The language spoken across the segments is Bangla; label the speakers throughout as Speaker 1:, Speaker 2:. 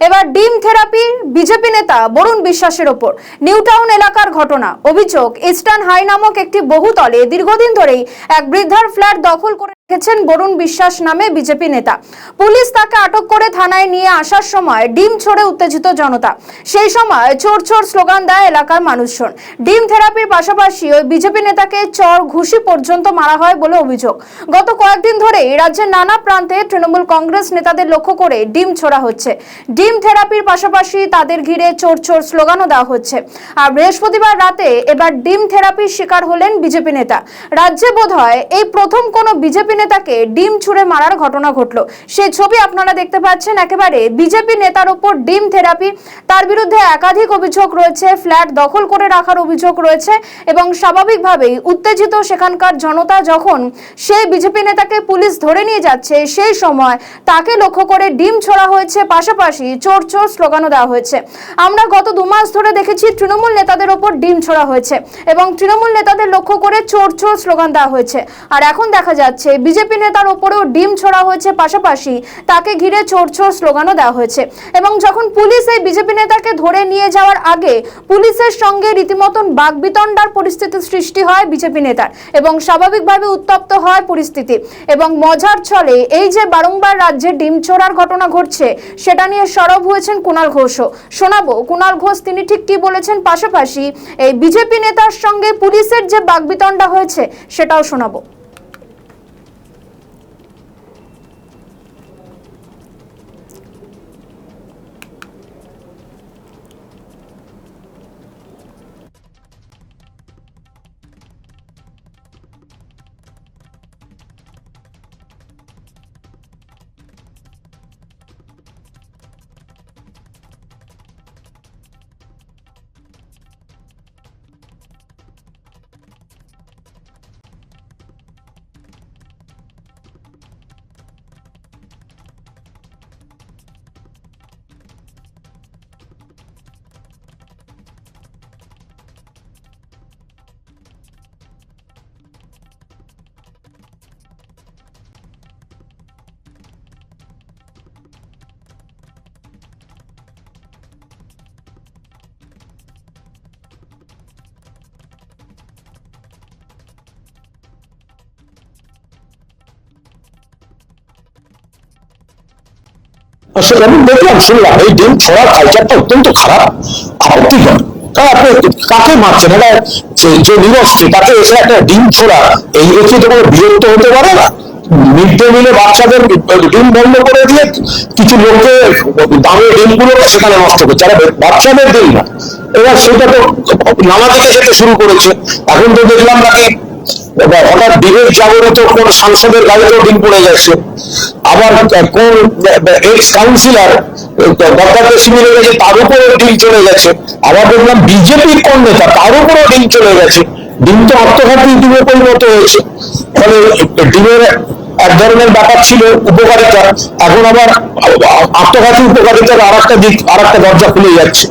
Speaker 1: এবার ডিম থেরাপি বিজেপি নেতা বরুণ বিশ্বাসের ওপর। নিউ টাউন এলাকার ঘটনা। অভিযোগ, ইস্টার্ন হাই নামক একটি বহুতলে দীর্ঘদিন ধরেই এক বৃদ্ধার ফ্ল্যাট দখল করে রেখেছেন বরুণ বিশ্বাস নামে বিজেপি নেতা। পুলিশ তাকে আটক করে থানায় নিয়ে আসার সময় ডিম ছড়ে উত্তেজিত জনতা। সেই সময় চোর চোর স্লোগান দেয় এলাকার মানুষজন। ডিম থেরাপির পাশাপাশি ওই বিজেপি নেতাকে চর ঘুষি পর্যন্ত মারা হয় বলে অভিযোগ। গত কয়েকদিন ধরেই রাজ্যের নানা প্রান্তে তৃণমূল কংগ্রেস নেতাদের লক্ষ্য করে ডিম ছোড়া হচ্ছে। ডিম থেরাপির পাশাপাশি তাদের ঘিরে চোর চোর স্লোগানও দেওয়া হচ্ছে। আর বৃহস্পতিবার রাতে এবার ডিম থেরাপির শিকার হলেন বিজেপি নেতা। রাজ্যে বোধহয় এই প্রথম কোনো বিজেপি নেতাকে ডিম ছুঁড়ে মারার ঘটনা ঘটলো। সেই ছবি আপনারা দেখতে পাচ্ছেন। একেবারে বিজেপি নেতার উপর ডিম থেরাপি। তার বিরুদ্ধে একাধিক অভিযোগ রয়েছে, ফ্ল্যাট দখল করে রাখার অভিযোগ রয়েছে এবং স্বাভাবিকভাবেই উত্তেজিত সেখানকার জনতা। যখন সেই বিজেপি নেতাকে পুলিশ ধরে নিয়ে যাচ্ছে সেই সময় তাকে লক্ষ্য করে ডিম ছোড়া হয়েছে, পাশাপাশি চোর চোর স্লোগানও দেওয়া হয়েছে। আমরা গত 2 মাস ধরে দেখেছি তৃণমূল নেতাদের ওপর ডিম ছোড়া হয়েছে এবং তৃণমূল নেতাদের লক্ষ্য করে চোর চোর স্লোগান দেওয়া হয়েছে। আর এখন দেখা যাচ্ছে বিজেপি নেতার ওপরেও ডিম ছোড়া হয়েছে, পাশাপাশি তাকে ঘিরে চোর চোর স্লোগানও দেওয়া হয়েছে। এবং যখন পুলিশ এই বিজেপি নেতাকে ধরে নিয়ে যাওয়ার আগে পুলিশের সঙ্গে রীতিমতন বাকবিতণ্ডার পরিস্থিতি সৃষ্টি হয় বিজেপি নেতার এবং স্বাভাবিকভাবে উত্তপ্ত হয় পরিস্থিতি। এবং মজার ছলে এই যে বারংবার রাজ্যে ডিম ছোড়ার ঘটনা ঘটছে সেটা নিয়ে সরব হয়েছেন কুণাল ঘোষও। শোনাবো কুণাল ঘোষ তিনি ঠিক কি বলেছেন, পাশাপাশি এই বিজেপি নেতার সঙ্গে পুলিশের যে বাকবিতণ্ডা হয়েছে সেটাও শোনাবো।
Speaker 2: আমি দেখলাম, শুনলাম এই ডিম ছোড়ার কালচারটা অত্যন্ত খারাপ, আপত্তিকর। কাকে মারছেন? এটা যে নিরস্ত্রী তাকে এসে একটা ডিম ছোড়া, এই এসে তো কোনো বিরক্ত হতে পারে না। মিড ডে মিলে বাচ্চাদের ডিম বন্ধ করে দিয়ে কিছু লোককে দামে ডিমগুলোকে সেখানে নষ্ট করছে, যারা বাচ্চাদের ডিম না। এবার সেটা তো নানা দিকে যেতে শুরু করেছে। এখন তো দেখলাম নাকি হঠাৎ ডিমের জাগরিত কোন সাংসদের গাড়িতেও ডিম পড়ে গেছে। আবার কোন এক্স কাউন্সিলর গদ্দারকে শিবিরে গেছে, তার উপরেও ডিম চলে গেছে। আবার দেখলাম বিজেপির কোন নেতা, তার উপরেও ডিম চলে গেছে। ডিম তো আত্মঘাতী ডিমে পরিণত হয়েছে। ফলে ডিমের এক ধরনের ব্যাপার ছিল উপকারিতা, এখন আবার আত্মঘাতী উপকারিতার আর একটা দিক, আর একটা দরজা খুলে যাচ্ছে।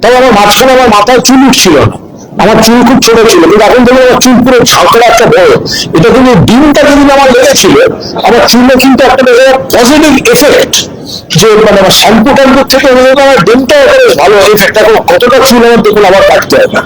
Speaker 2: তবে আমার মাঝখানে আমার মাথায় চুল উঠছিল না, আমার চুল খুব ছোট ছিল, কিন্তু এখন থেকে আমার চুল পুরো ঝাঁকড়া একটা বড়। এটা কিন্তু ডিমটা যেদিন আমার লেগেছিল, আমার চুলে কিন্তু একটা পজিটিভ এফেক্ট, যে মানে শ্যাম্পু ট্যাম্পুর থেকে আমার ডিমটা ভালো এফেক্ট। এখন কতটা চুল আমার দেখুন আবার কাটতে হয় না।